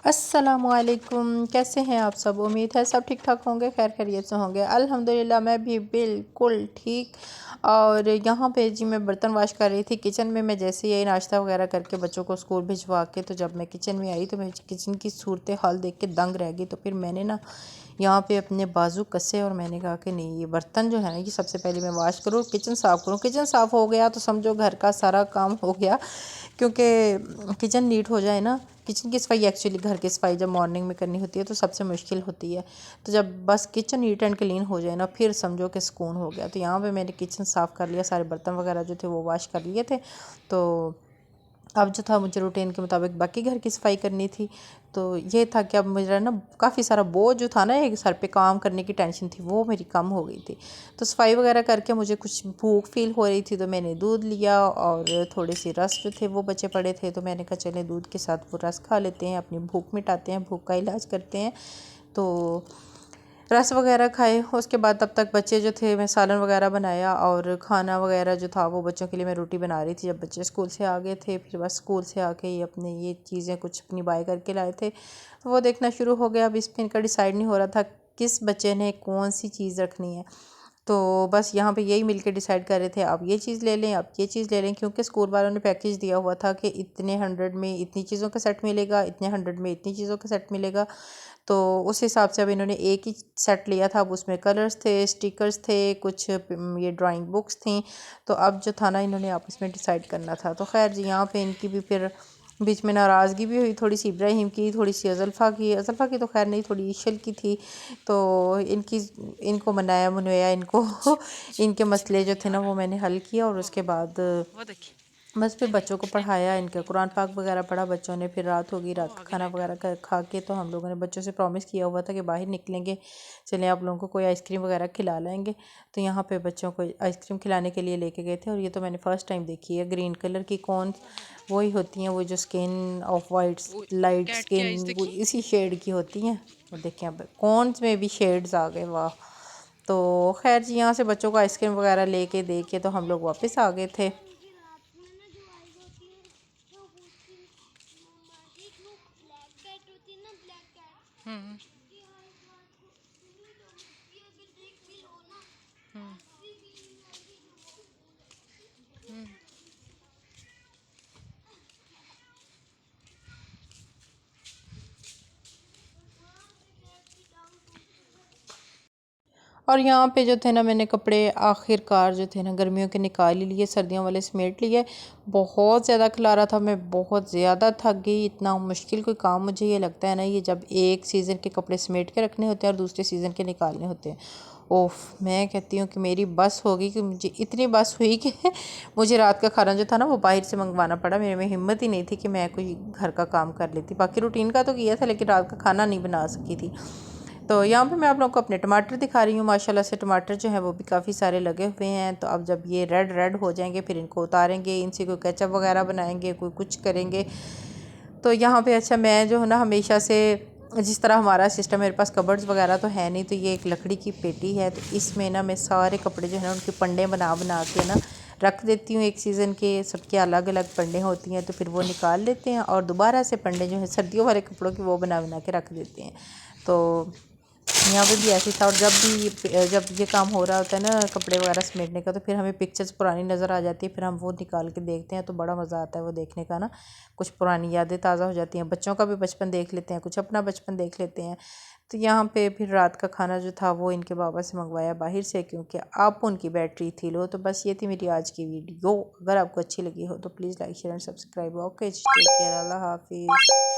अस्सलामुअलैकुम, कैसे हैं आप सब। उम्मीद है सब ठीक ठाक होंगे, खैर खैरियत से होंगे। अल्हम्दुलिल्लाह मैं भी बिल्कुल ठीक। और यहाँ पे जी मैं बर्तन वाश कर रही थी किचन में। मैं जैसे ही नाश्ता वगैरह करके बच्चों को स्कूल भिजवा के तो जब मैं किचन में आई तो मैं किचन की सूरत हाल देख के दंग रह गई। तो फिर मैंने ना यहाँ पे अपने बाजू कसे और मैंने कहा कि नहीं, ये बर्तन जो है ना, ये सबसे पहले मैं वाश करूँ, किचन साफ़ करूँ। किचन साफ़ हो गया तो समझो घर का सारा काम हो गया, क्योंकि किचन नीट हो जाए ना। किचन की सफाई, एक्चुअली घर की सफाई जब मॉर्निंग में करनी होती है तो सबसे मुश्किल होती है। तो जब बस किचन नीट एंड क्लीन हो जाए ना, फिर समझो कि सुकून हो गया। तो यहाँ पे मैंने किचन साफ़ कर लिया, सारे बर्तन वगैरह जो थे वो वॉश कर लिए थे। तो अब जो था मुझे रूटीन के मुताबिक बाकी घर की सफाई करनी थी। तो ये था कि अब मुझे ना काफ़ी सारा बोझ जो था ना, एक सर पे काम करने की टेंशन थी, वो मेरी कम हो गई थी। तो सफाई वगैरह करके मुझे कुछ भूख फील हो रही थी तो मैंने दूध लिया और थोड़े से रस जो थे वो बचे पड़े थे। तो मैंने कहा चलें दूध के साथ वो रस खा लेते हैं, अपनी भूख मिटाते हैं, भूख का इलाज करते हैं। तो रस वगैरह खाए। उसके बाद तब तक बच्चे जो थे, मैं सालन वगैरह बनाया और खाना वगैरह जो था वो बच्चों के लिए मैं रोटी बना रही थी। जब बच्चे स्कूल से आ गए थे, फिर बस स्कूल से आके ही अपने ये चीज़ें कुछ अपनी बाय करके लाए थे तो वो देखना शुरू हो गया। अब इसमें इनका डिसाइड नहीं हो रहा था किस बच्चे ने कौन सी चीज़ रखनी है। तो बस यहाँ पे यही मिलके डिसाइड कर रहे थे, अब ये चीज़ ले लें, अब ये चीज़ ले लें, क्योंकि स्कूल वालों ने पैकेज दिया हुआ था कि इतने 100 में इतनी चीज़ों का सेट मिलेगा, इतने 100 में इतनी चीज़ों का सेट मिलेगा। तो उस हिसाब से अब इन्होंने एक ही सेट लिया था। अब उसमें कलर्स थे, स्टिकर्स थे, कुछ ये ड्राइंग बुक्स थी। तो अब जो था ना, इन्होंने आपस में डिसाइड करना था। तो खैर जी, यहाँ पे इनकी भी फिर बीच में नाराज़गी भी हुई थोड़ी सी, इब्राहिम की, थोड़ी सी अज़ल्फ़ा की तो खैर नहीं, थोड़ी ईशल की थी। तो इनको मनाया मुनवाया इनको इनके मसले जो थे ना वो मैंने हल किया। और उसके बाद बस फिर बच्चों को पढ़ाया, इनका कुरान पाक वगैरह पढ़ा बच्चों ने। फिर रात होगी, रात का खाना वगैरह खा के तो हम लोगों ने बच्चों से प्रॉमिस किया हुआ था कि बाहर निकलेंगे, चलें आप लोगों को कोई आइसक्रीम वगैरह खिला लाएंगे। तो यहाँ पे बच्चों को आइसक्रीम खिलाने के लिए लेके गए थे। और ये तो मैंने फ़र्स्ट टाइम देखी है, ग्रीन कलर की कॉर्न, वही होती हैं वो जो skin of white light skin वो इसी शेड की होती हैं। और देखें अब कॉर्न्स में भी शेड्स आ गए, वाह। तो खैर जी, यहाँ से बच्चों को आइसक्रीम वगैरह लेके दे के तो हम लोग वापस आ गए थे। और यहाँ पे जो थे ना, मैंने कपड़े आखिरकार जो थे ना गर्मियों के निकाल ही लिए, सर्दियों वाले समेट लिए। बहुत ज़्यादा खिलारा था, मैं बहुत ज़्यादा थक गई। इतना मुश्किल कोई काम मुझे ये लगता है ना, ये जब एक सीज़न के कपड़े समेट के रखने होते हैं और दूसरे सीज़न के निकालने होते हैं। ओफ, मैं कहती हूँ कि मेरी बस होगी, कि मुझे इतनी बस हुई कि मुझे रात का खाना जो था ना वो बाहर से मंगवाना पड़ा। मेरे में हिम्मत ही नहीं थी कि मैं कोई घर का काम कर लेती। बाकी रूटीन का तो किया था लेकिन रात का खाना नहीं बना सकी थी। तो यहाँ पे मैं आप लोगों को अपने टमाटर दिखा रही हूँ। माशाल्लाह से टमाटर जो है वो भी काफ़ी सारे लगे हुए हैं। तो अब जब ये रेड रेड हो जाएंगे फिर इनको उतारेंगे, इनसे कोई केचप वगैरह बनाएंगे, कोई कुछ करेंगे। तो यहाँ पे अच्छा, मैं जो है ना हमेशा से, जिस तरह हमारा सिस्टम, मेरे पास कबर्ड्स वगैरह तो है नहीं, तो ये एक लकड़ी की पेटी है। तो इसमें ना मैं सारे कपड़े जो है ना उनके पंडे बना बना के ना रख देती हूँ। एक सीज़न के सबके अलग अलग पंडे होती हैं, तो फिर वो निकाल लेते हैं और दोबारा से पंडे जो है सर्दियों वाले कपड़ों के वो बना बना के रख देते हैं। तो यहाँ पे भी ऐसे था। और जब ये काम हो रहा होता है ना कपड़े वगैरह समेटने का, तो फिर हमें पिक्चर्स पुरानी नज़र आ जाती है, फिर हम वो निकाल के देखते हैं तो बड़ा मज़ा आता है वो देखने का ना। कुछ पुरानी यादें ताज़ा हो जाती हैं, बच्चों का भी बचपन देख लेते हैं, कुछ अपना बचपन देख लेते हैं। तो यहाँ पे फिर रात का खाना जो था वो इनके बाबा से मंगवाया बाहर से, क्योंकि आप उनकी बैटरी थी लो। तो बस ये थी मेरी आज की वीडियो। अगर आपको अच्छी लगी हो तो please like share and subscribe. Okay, take care, अल्लाह हाफिज़।